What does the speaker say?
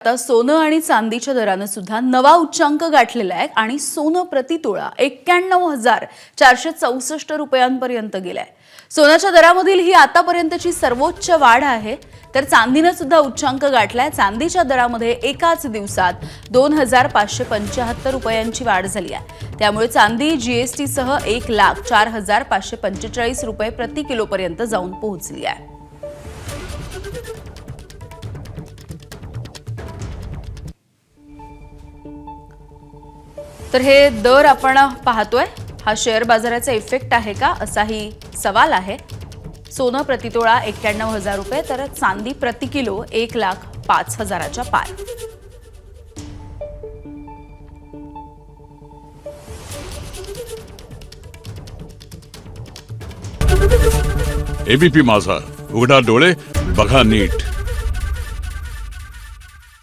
आता सोनं आणि चांदीच्या दरानं सुद्धा नवा उच्चांक गाठलेला आहे आणि सोनं प्रति तोळा 91,464 रुपयांपर्यंत गेलाय। सोन्याच्या दरामधील ही आतापर्यंतची सर्वोच्च वाढ आहे। तर चांदीने सुद्धा उच्चांक गाठलाय। चांदीच्या दरामध्ये एकाच दिवसात 2,575 रुपयांची वाढ झाली आहे। त्यामुळे चांदी जीएसटी सह 1,04,545 रुपये प्रति किलो पर्यंत जाऊन पोहोचली आहे। तर हे दर आपण पाहतोय, हा शेअर बाजाराचा इफेक्ट आहे का असाही सवाल आहे। सोनं प्रतितोळा 91,000 रुपये तर चांदी प्रति किलो 1,05,000च्या पार। एबीपी माझा, उघडा डोळे बघा नीट।